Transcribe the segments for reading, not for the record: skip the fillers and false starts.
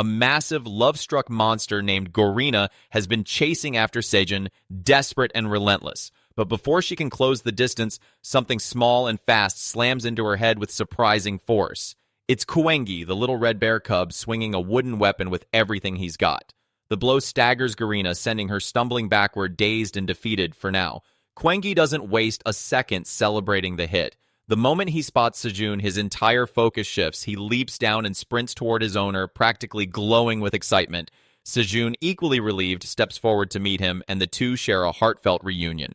A massive, love-struck monster named Gorina has been chasing after Sejun, desperate and relentless. But before she can close the distance, something small and fast slams into her head with surprising force. It's Kuengi, the little red bear cub, swinging a wooden weapon with everything he's got. The blow staggers Gorina, sending her stumbling backward, dazed and defeated for now. Kuengi doesn't waste a second celebrating the hit. The moment he spots Sejun, his entire focus shifts. He leaps down and sprints toward his owner, practically glowing with excitement. Sejun, equally relieved, steps forward to meet him, and the two share a heartfelt reunion.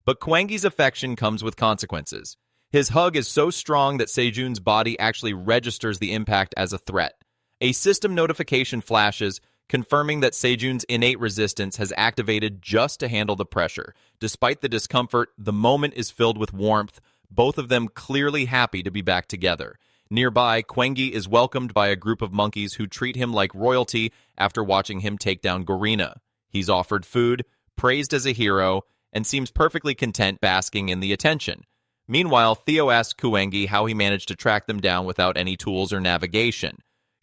But Kuengi's affection comes with consequences. His hug is so strong that Sejun's body actually registers the impact as a threat. A system notification flashes, confirming that Sejun's innate resistance has activated just to handle the pressure. Despite the discomfort, the moment is filled with warmth, both of them clearly happy to be back together. Nearby, Kuengi is welcomed by a group of monkeys who treat him like royalty after watching him take down Gorina. He's offered food, praised as a hero, and seems perfectly content basking in the attention. Meanwhile, Theo asks Kuengi how he managed to track them down without any tools or navigation.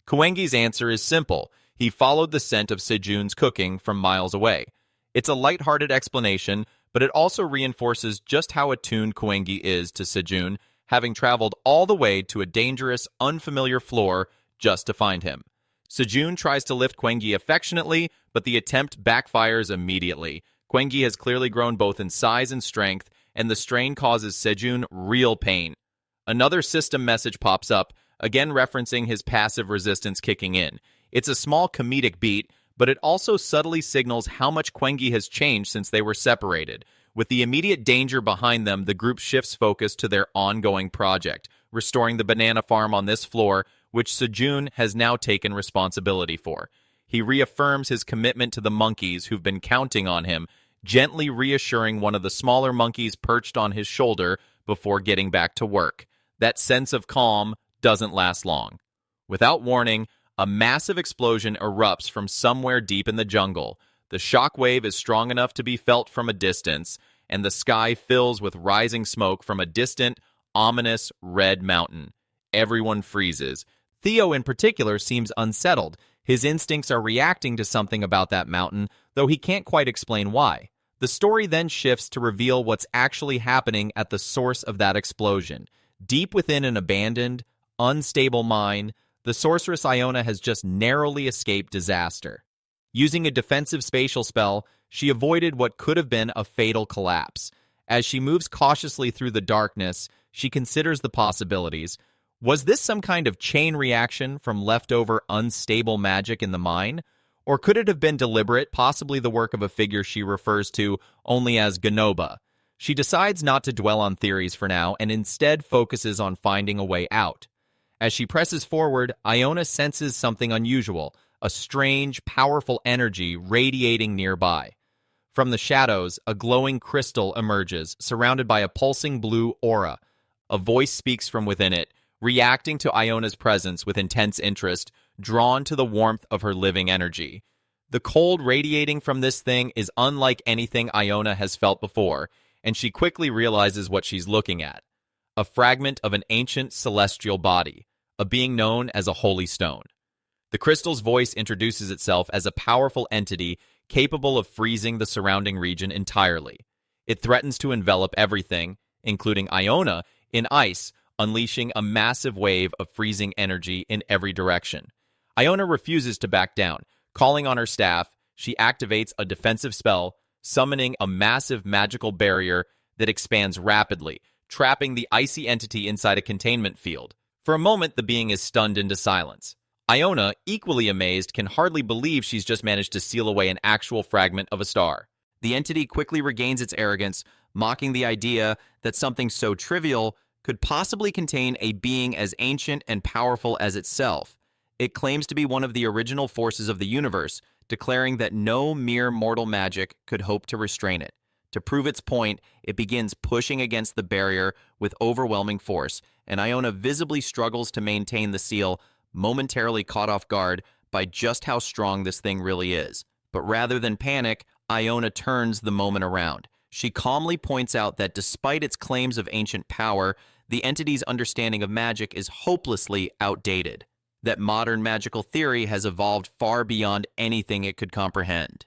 Kuengi's answer is simple. He followed the scent of Sejun's cooking from miles away. It's a lighthearted explanation, but it also reinforces just how attuned Kuengi is to Sejun, having traveled all the way to a dangerous, unfamiliar floor just to find him. Sejun tries to lift Kuengi affectionately, but the attempt backfires immediately. Kuengi has clearly grown both in size and strength, and the strain causes Sejun real pain. Another system message pops up, again referencing his passive resistance kicking in. It's a small comedic beat, but it also subtly signals how much Kuengi has changed since they were separated. With the immediate danger behind them, the group shifts focus to their ongoing project, restoring the banana farm on this floor, which Sejun has now taken responsibility for. He reaffirms his commitment to the monkeys who've been counting on him, gently reassuring one of the smaller monkeys perched on his shoulder before getting back to work. That sense of calm doesn't last long. Without warning, a massive explosion erupts from somewhere deep in the jungle. The shockwave is strong enough to be felt from a distance, and the sky fills with rising smoke from a distant, ominous red mountain. Everyone freezes. Theo in particular seems unsettled. His instincts are reacting to something about that mountain, though he can't quite explain why. The story then shifts to reveal what's actually happening at the source of that explosion. Deep within an abandoned, unstable mine, the sorceress Iona has just narrowly escaped disaster. Using a defensive spatial spell, she avoided what could have been a fatal collapse. As she moves cautiously through the darkness, she considers the possibilities. Was this some kind of chain reaction from leftover unstable magic in the mine? Or could it have been deliberate, possibly the work of a figure she refers to only as Ganoba? She decides not to dwell on theories for now and instead focuses on finding a way out. As she presses forward, Iona senses something unusual, a strange, powerful energy radiating nearby. From the shadows, a glowing crystal emerges, surrounded by a pulsing blue aura. A voice speaks from within it, reacting to Iona's presence with intense interest, drawn to the warmth of her living energy. The cold radiating from this thing is unlike anything Iona has felt before, and she quickly realizes what she's looking at. A fragment of an ancient celestial body, a being known as a holy stone. The crystal's voice introduces itself as a powerful entity capable of freezing the surrounding region entirely. It threatens to envelop everything, including Iona, in ice, unleashing a massive wave of freezing energy in every direction. Iona refuses to back down. Calling on her staff, she activates a defensive spell, summoning a massive magical barrier that expands rapidly, trapping the icy entity inside a containment field. For a moment, the being is stunned into silence. Iona, equally amazed, can hardly believe she's just managed to seal away an actual fragment of a star. The entity quickly regains its arrogance, mocking the idea that something so trivial could possibly contain a being as ancient and powerful as itself. It claims to be one of the original forces of the universe, declaring that no mere mortal magic could hope to restrain it. To prove its point, it begins pushing against the barrier with overwhelming force, and Iona visibly struggles to maintain the seal, momentarily caught off guard by just how strong this thing really is. But rather than panic, Iona turns the moment around. She calmly points out that despite its claims of ancient power, the entity's understanding of magic is hopelessly outdated. that modern magical theory has evolved far beyond anything it could comprehend.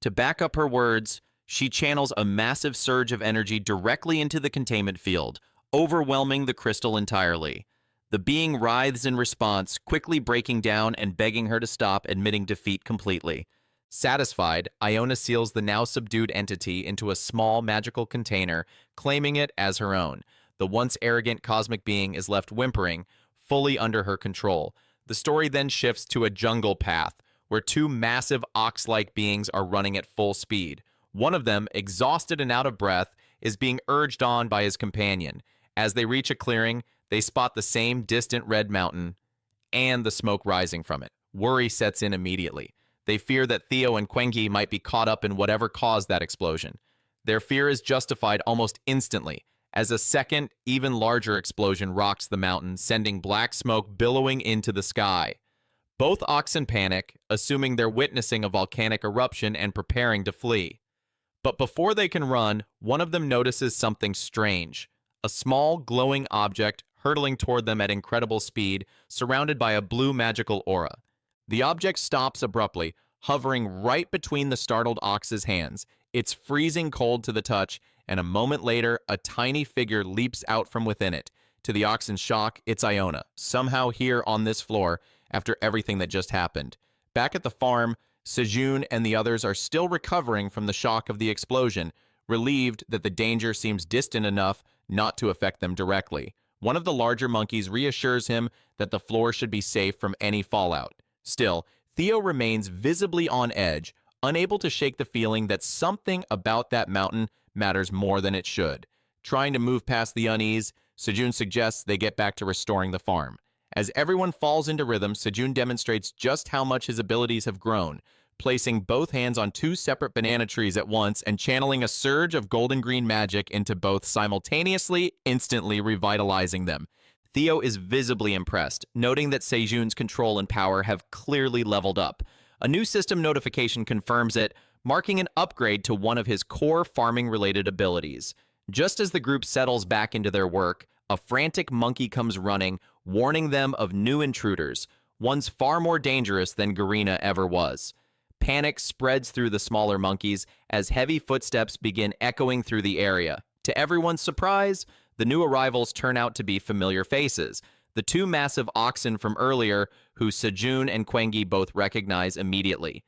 To back up her words, she channels a massive surge of energy directly into the containment field, overwhelming the crystal entirely. The being writhes in response, quickly breaking down and begging her to stop, admitting defeat completely. Satisfied, Iona seals the now subdued entity into a small magical container, claiming it as her own. The once arrogant cosmic being is left whimpering, fully under her control. The story then shifts to a jungle path, where two massive ox-like beings are running at full speed. One of them, exhausted and out of breath, is being urged on by his companion. As they reach a clearing, they spot the same distant red mountain and the smoke rising from it. Worry sets in immediately. They fear that Theo and Quengi might be caught up in whatever caused that explosion. Their fear is justified almost instantly, as a second, even larger explosion rocks the mountain, sending black smoke billowing into the sky. Both oxen panic, assuming they're witnessing a volcanic eruption and preparing to flee. But before they can run, one of them notices something strange. A small, glowing object hurtling toward them at incredible speed, surrounded by a blue magical aura. The object stops abruptly, hovering right between the startled ox's hands. It's freezing cold to the touch, and a moment later, a tiny figure leaps out from within it. To the oxen's shock, it's Iona, somehow here on this floor after everything that just happened. Back at the farm, Sejun and the others are still recovering from the shock of the explosion, relieved that the danger seems distant enough not to affect them directly. One of the larger monkeys reassures him that the floor should be safe from any fallout. Still, Theo remains visibly on edge, unable to shake the feeling that something about that mountain matters more than it should. Trying to move past the unease, Sejun suggests they get back to restoring the farm. As everyone falls into rhythm, Sejun demonstrates just how much his abilities have grown, placing both hands on two separate banana trees at once and channeling a surge of golden green magic into both simultaneously, instantly revitalizing them. Theo is visibly impressed, noting that Sejun's control and power have clearly leveled up. A new system notification confirms it, marking an upgrade to one of his core farming-related abilities. Just as the group settles back into their work, a frantic monkey comes running, warning them of new intruders, ones far more dangerous than Garina ever was. Panic spreads through the smaller monkeys as heavy footsteps begin echoing through the area. To everyone's surprise, the new arrivals turn out to be familiar faces. The two massive oxen from earlier, who Sejun and Quengi both recognize immediately.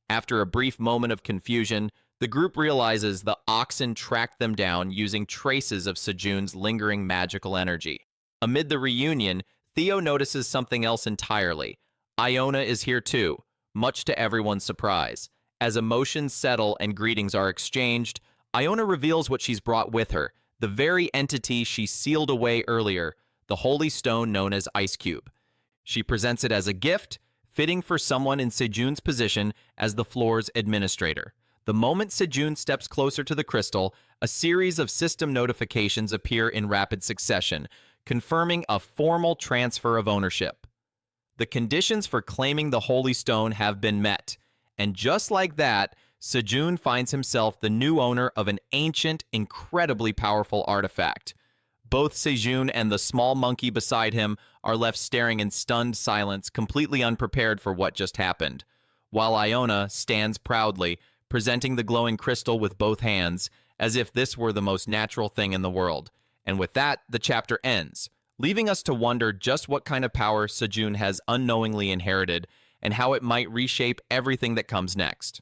After a brief moment of confusion, the group realizes the oxen tracked them down using traces of Sejun's lingering magical energy. Amid the reunion, Theo notices something else entirely. Iona is here too, much to everyone's surprise. As emotions settle and greetings are exchanged, Iona reveals what she's brought with her, the very entity she sealed away earlier, the holy stone known as Ice Cube. She presents it as a gift, fitting for someone in Sejun's position as the floor's administrator. The moment Sejun steps closer to the crystal, a series of system notifications appear in rapid succession, confirming a formal transfer of ownership. The conditions for claiming the Holy Stone have been met, and just like that, Sejun finds himself the new owner of an ancient, incredibly powerful artifact. Both Sejun and the small monkey beside him are left staring in stunned silence, completely unprepared for what just happened, while Iona stands proudly, presenting the glowing crystal with both hands, as if this were the most natural thing in the world. And with that, the chapter ends, leaving us to wonder just what kind of power Sejun has unknowingly inherited, and how it might reshape everything that comes next.